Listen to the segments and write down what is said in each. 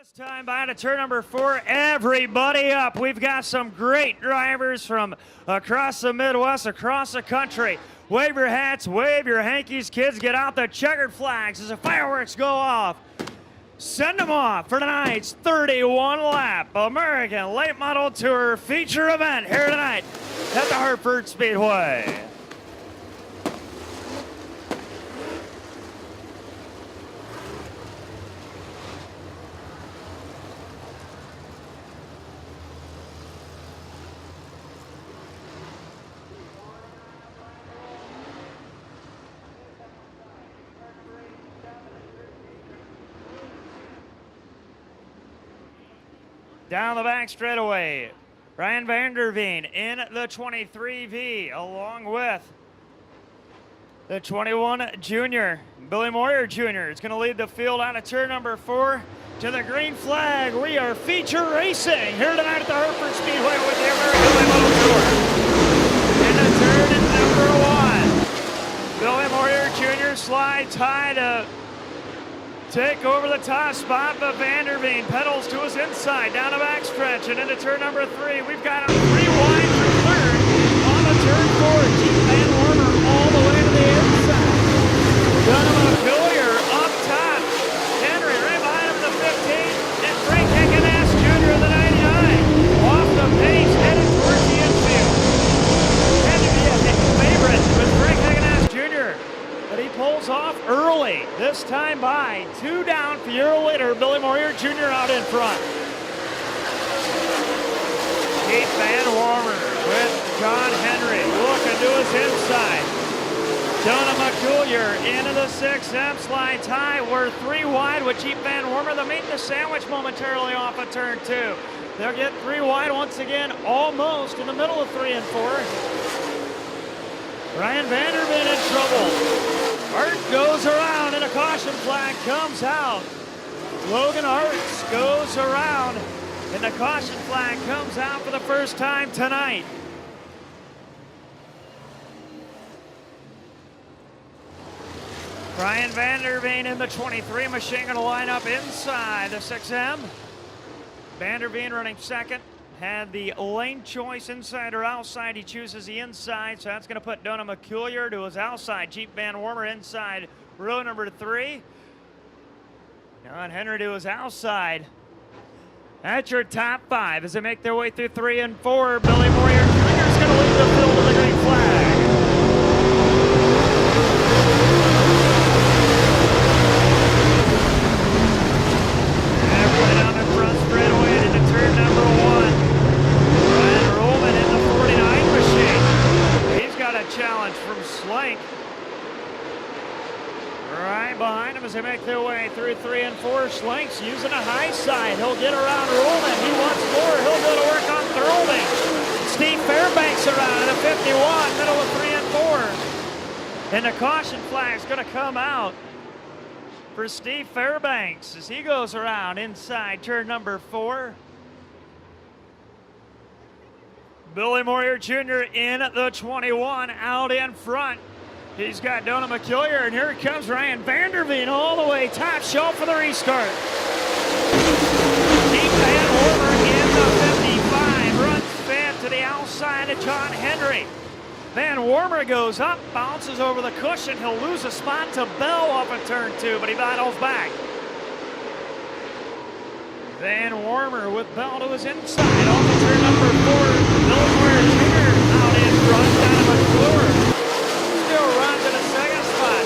This time by to turn number 4, everybody up. We've got some great drivers from across the Midwest, across the country. Wave your hats, wave your hankies, kids. Get out the checkered flags as the fireworks go off. Send them off for tonight's 31 lap American Late Model Tour feature event here tonight at the Hartford Speedway. Down the back straightaway, Ryan Vanderveen in the 23V, along with the 21 Junior. Billy Moyer Jr. is going to lead the field out of turn number 4 to the green flag. We are feature racing here tonight at the Hartford Speedway with the American Late Model Tour. In the turn number 1, Billy Moyer Jr. slides high to take over the top spot, but Vanderveen pedals to his inside, down the backstretch, and into turn number 3. We've got a 3 wide for third on the turn 4. Jeep Van Warmer all the way to the inside. Donovan Hillier up top. Henry right behind him in the 15, and Frank Heckenass Jr. in the 99. Off the pace, headed towards the infield. Had to be a favorite with Frank Heckenass Jr., but he pulls off early, this time by 2 down. Fiero later, Billy Moyer Jr. out in front. Jeep Van Warmer with John Henry looking to his inside. Jonah McCullier into the 6M, slides high. We're 3 wide with Jeep Van Warmer. They'll meet the sandwich momentarily off of turn 2. They'll get 3 wide once again, almost in the middle of 3 and 4. Ryan Vanderveen in trouble. Hart goes around and a caution flag comes out. Logan Hartz goes around and the caution flag comes out for the first time tonight. Ryan Vanderveen in the 23 machine going to line up inside the 6M. Vanderveen running second. Had the lane choice, inside or outside. He chooses the inside, so that's going to put Donah McCullier to his outside. Jeep Van Warmer inside row number 3. John Henry to his outside. That's your top 5 as they make their way through 3 and 4. Billy Moyer Jr. is going to lead the field to the green flag. Everyone down the front straightaway into turn number 1. Challenge from Slank. Right behind him as they make their way through 3 and 4. Slank's using a high side. He'll get around Roman. He wants more. He'll go to work on throwing. Steve Fairbanks around in a 51, middle of 3 and 4. And the caution flag is going to come out for Steve Fairbanks as he goes around inside turn number 4. Billy Moyer Jr. in the 21 out in front. He's got Donah McCullier, and here comes Ryan Vanderveen all the way top shelf for the restart. Jeep Van Warmer in the 55, runs fast to the outside of John Henry. Van Warmer goes up, bounces over the cushion. He'll lose a spot to Bell off of turn 2, but he battles back. Van Warmer with Bell to his inside off of turn number 4. Billy Moyer Jr. out in front, down to McClure. Still runs in a second spot.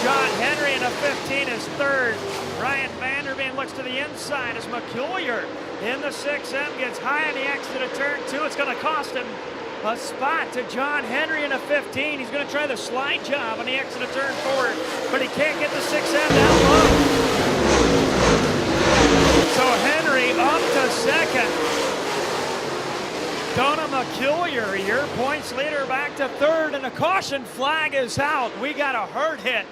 John Henry in a 15 is third. Ryan Vanderveen looks to the inside as McCullier in the 6M gets high on the exit of turn 2. It's going to cost him a spot to John Henry in a 15. He's going to try the slide job on the exit of turn 4, but he can't get the 6M down low. So Henry up to second. Donah McCullier, your points leader, back to third, and the caution flag is out. We got a hard hit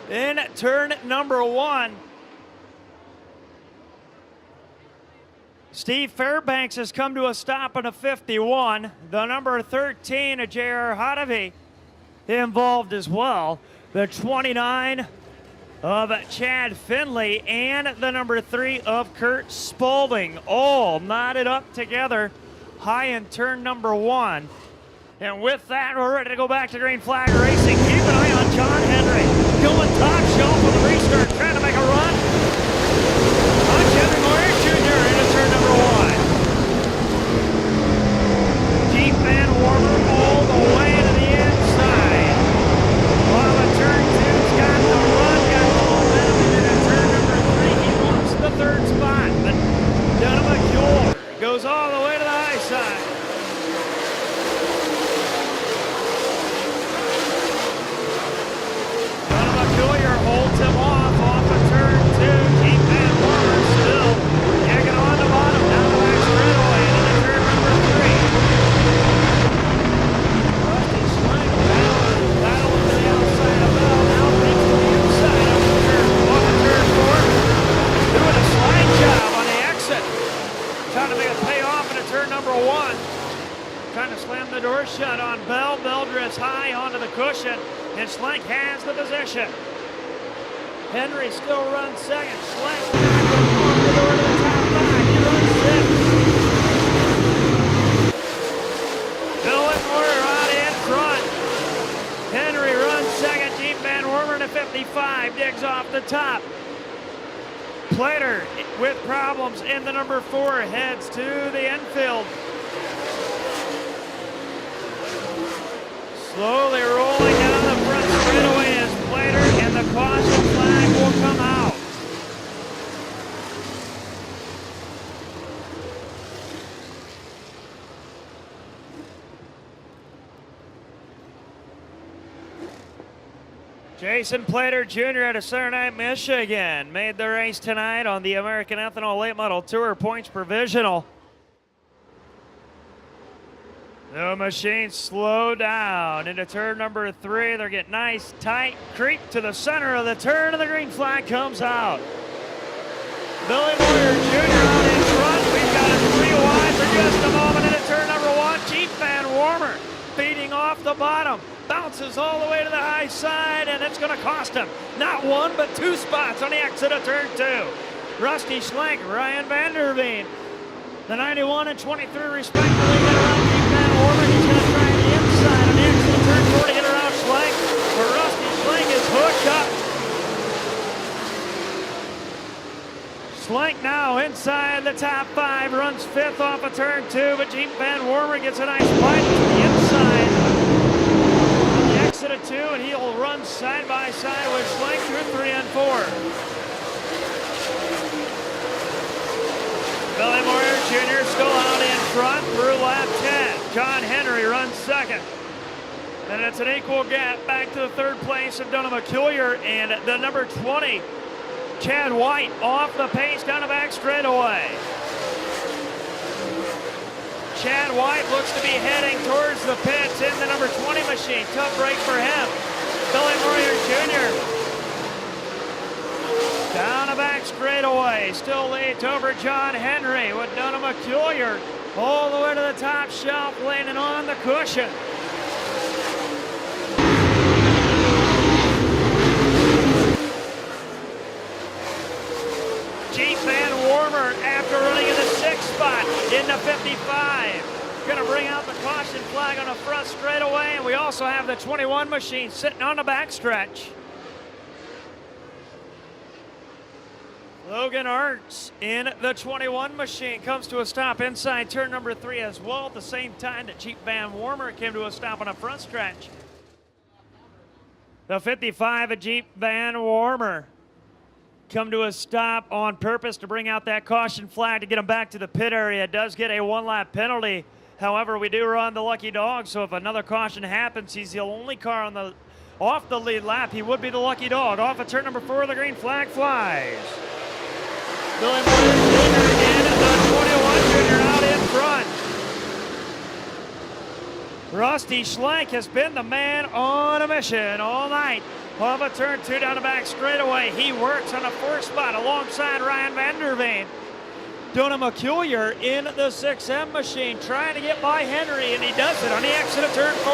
in turn number 1. Steve Fairbanks has come to a stop in a 51. The number 13, J.R. Hodavy, involved as well. The 29 of Chad Finley and the number 3 of Kurt Spalding, all knotted up together high in turn number 1. And with that, we're ready to go back to green flag racing. Keep an eye on John Henry going top shelf with the restart, trying to make a run. Hunch Henry Moyer Jr. into turn number 1. Jeep Van Warmer all the way to the inside. While the turn 2's got the run, got the momentum, and into turn number 3, he wants the 3rd spot. But Dunham McCure goes all the way to the high side. Holds him off of turn 2. Jeep Van Warmer still tagging on the bottom, down the back straightaway, and into turn number 3. Rusty Slang battling to the outside of Bell, now takes to the inside off of turn 4. Doing a slide job on the exit, trying to make a payoff into turn number 1. Trying to slam the door shut on Bell. Bell drifts high onto the cushion, and Slank has the position. Henry still runs second. Slank on the door to the top 5. He runs 6th. Bill Whitmore out in front. Henry runs second. Jeep Van Warmer to 55. Digs off the top. Plater with problems in the number 4 heads to the infield. Slowly rolling down the front straightaway is Plater, and the caution flag will come out. Jason Plater Jr. out of Center Night, Michigan, made the race tonight on the American Ethanol Late Model Tour Points Provisional. The machine slowed down into turn number 3. They're getting nice, tight creep to the center of the turn, and the green flag comes out. Billy Moyer Jr. out in front. We've got a 3 wide for just a moment into turn number 1. Jeep Van Warmer feeding off the bottom. Bounces all the way to the high side, and it's going to cost him not 1 but 2 spots on the exit of turn 2. Rusty Schlenk, Ryan Vanderveen, the 91 and 23 respectively, get around Jeep Van Warmer. He's going to try the inside on the exit of turn 4 to get around Schlenk, where Rusty Schlenk is hooked up. Schlenk now inside the top 5, runs 5th off of turn 2, but Jeep Van Warmer gets a nice bite to the inside. On the exit of 2, and he'll run side by side with Schlenk through 3 and 4. Billy Moyer Jr. still out in front through lap 10. John Henry runs second. And it's an equal gap back to the 3rd place of Donna McCullyer and the number 20, Chad White, off the pace down the back straightaway. Chad White looks to be heading towards the pits in the number 20 machine. Tough break for him. Billy Moyer Jr. down the back straightaway, still leads over John Henry with Donna McCullyer all the way to the top shelf, landing on the cushion. Jeep Van Warmer, after running in the 6th spot, into 55. Going to bring out the caution flag on the front straightaway, and we also have the 21 machine sitting on the backstretch. Logan Arts in the 21 machine comes to a stop inside turn number 3 as well, at the same time that Jeep Van Warmer came to a stop on the front stretch. The 55 of Jeep Van Warmer come to a stop on purpose to bring out that caution flag to get him back to the pit area. It does get a 1-lap penalty. However, we do run the lucky dog, so if another caution happens, he's the only car on the off the lead lap. He would be the lucky dog. Off of turn number 4, the green flag flies. Billy Moyer Jr. and the 21 Jr. out in front. Rusty Schlenk has been the man on a mission all night. Off of turn 2 down the back straightaway. He works on the 4th spot alongside Ryan Vanderveen. Donna McCullyer in the 6M machine trying to get by Henry, and he does it on the exit of turn 4.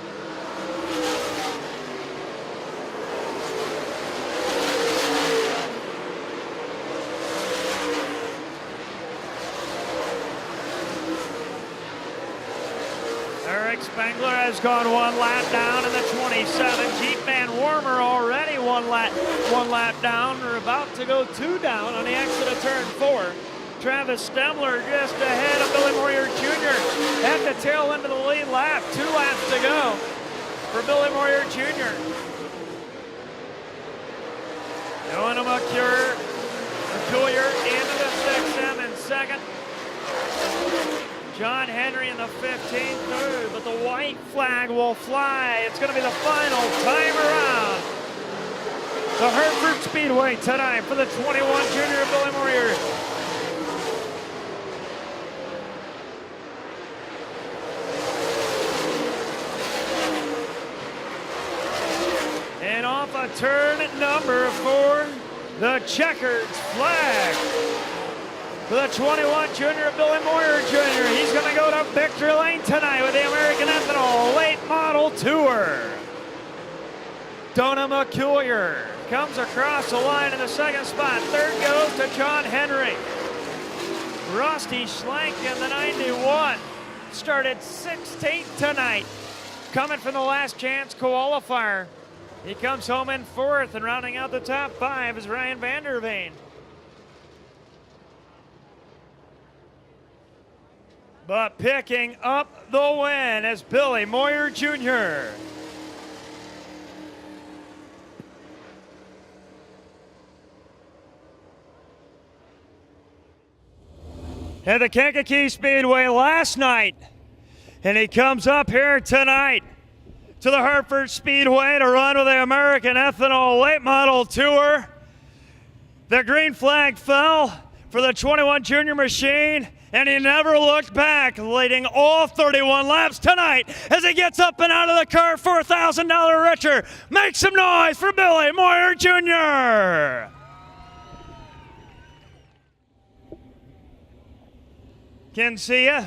Spengler has gone 1 lap down in the 27. Jeep Van Wormer already one lap down. We're about to go 2 down on the exit of turn 4. Travis Stemler just ahead of Billy Moyer Jr. at the tail end of the lead lap. 2 laps to go for Billy Moyer Jr. Jonah McCuller into the 6M in second. John Henry in the 15th third, but the white flag will fly. It's going to be the final time around the Hartford Speedway tonight for the 21 junior Billy Moyer. And off of turn number 4, the checkered flag for the 21 junior Billy Moyer Jr. He's going to go to victory lane tonight with the American Ethanol Late Model Tour. Donna McCuller comes across the line in the 2nd spot. 3rd goes to John Henry. Rusty Schlenk in the 91 started 16th tonight, coming from the last chance qualifier. He comes home in 4th, and rounding out the top 5 is Ryan Vanderveen. But picking up the win is Billy Moyer Jr. At the Kankakee Speedway last night, and he comes up here tonight to the Hartford Speedway to run with the American Ethanol Late Model Tour. The green flag fell for the 21 junior machine, and he never looked back, leading all 31 laps tonight as he gets up and out of the car, $4,000 richer. Make some noise for Billy Moyer Jr. Can see ya.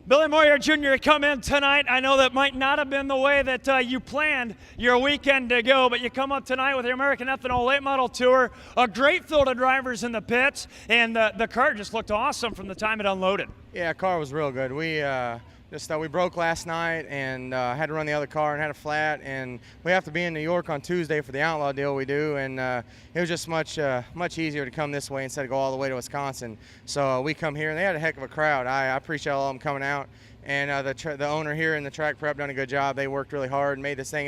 Billy Moyer Jr. come in tonight. I know that might not have been the way that you planned your weekend to go, but you come up tonight with the American Ethanol Late Model Tour, a great field of drivers in the pits, and the car just looked awesome from the time it unloaded. Yeah, car was real good. We broke last night and had to run the other car and had a flat, and we have to be in New York on Tuesday for the Outlaw deal we do, and it was just much easier to come this way instead of go all the way to Wisconsin. So we come here, and they had a heck of a crowd. I appreciate all of them coming out, and the owner here in the track prep done a good job. They worked really hard and made this thing.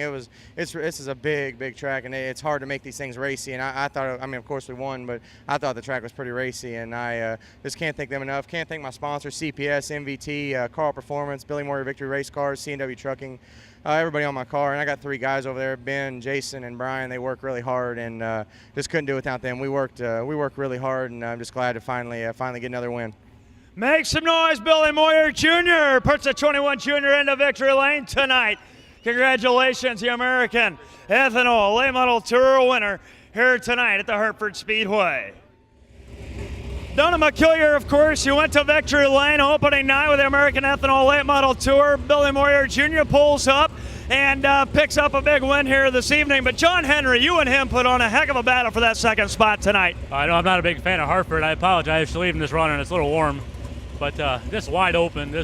This is a big track, and it's hard to make these things racy. And I thought, I mean, of course we won, but I thought the track was pretty racy, and I just can't thank them enough. Can't thank my sponsors, CPS, MVT, Carl Performance, Billy Moyer Victory Race Cars, C&W Trucking, everybody on my car. And I got 3 guys over there, Ben, Jason, and Brian. They work really hard, and just couldn't do it without them. We worked really hard, and I'm just glad to finally get another win. Make some noise, Billy Moyer Jr. puts the 21 junior into victory lane tonight. Congratulations, the American Ethanol Late Model Tour winner here tonight at the Hartford Speedway. Donna McCuller, of course, you went to victory lane opening night with the American Ethanol Late Model Tour. Billy Moyer Jr. pulls up and picks up a big win here this evening. But John Henry, you and him put on a heck of a battle for that 2nd spot tonight. I know I'm not a big fan of Hartford. I apologize for leaving this running. It's a little warm. But this wide open,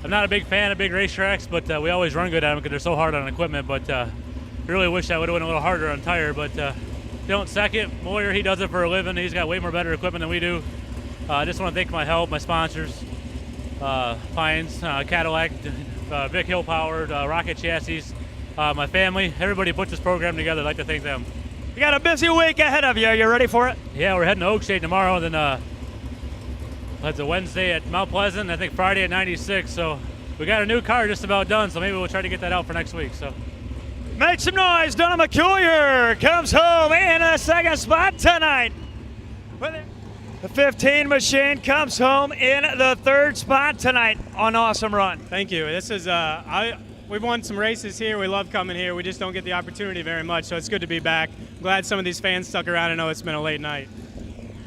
I'm not a big fan of big racetracks, but we always run good at them because they're so hard on equipment. But really wish I would have went a little harder on tire. But don't second. Moyer, he does it for a living. He's got way more better equipment than we do. I just want to thank my help, my sponsors, Pines, Cadillac, Vic Hill Powered, Rocket Chassis, my family, everybody who put this program together. I'd like to thank them. You got a busy week ahead of you. Are you ready for it? Yeah, we're heading to Oakshade tomorrow, then it's a Wednesday at Mount Pleasant, I think Friday at 96. So we got a new car just about done, so maybe we'll try to get that out for next week. So make some noise. Donna McCuller comes home in a 2nd spot tonight. The 15 machine comes home in the 3rd spot tonight on awesome run. Thank you. This is we've won some races here. We love coming here. We just don't get the opportunity very much, so it's good to be back. I'm glad some of these fans stuck around. I know it's been a late night.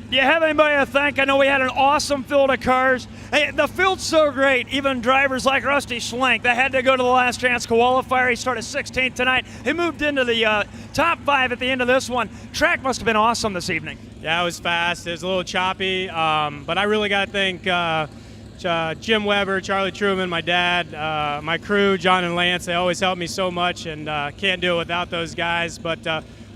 Do you have anybody to thank? I know we had an awesome field of cars. Hey, the field's so great, even drivers like Rusty Schlenk, they had to go to the last chance qualifier. He started 16th tonight. He moved into the top 5 at the end of this one. Track must have been awesome this evening. Yeah, it was fast. It was a little choppy, but I really got to thank Jim Weber, Charlie Truman, my dad, my crew, John and Lance, they always help me so much, and can't do it without those guys. But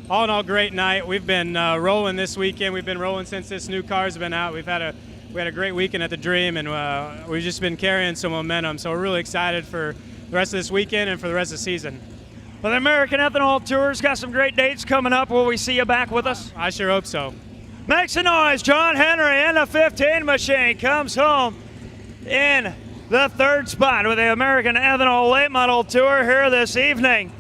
all in all, great night. We've been rolling this weekend. We've been rolling since this new car's been out. We had a great weekend at the Dream, and we've just been carrying some momentum. So we're really excited for the rest of this weekend and for the rest of the season. Well, the American Ethanol Tour's got some great dates coming up. Will we see you back with us? I sure hope so. Make some noise. John Henry in the 15 machine comes home in the third spot with the American Ethanol Late Model Tour here this evening.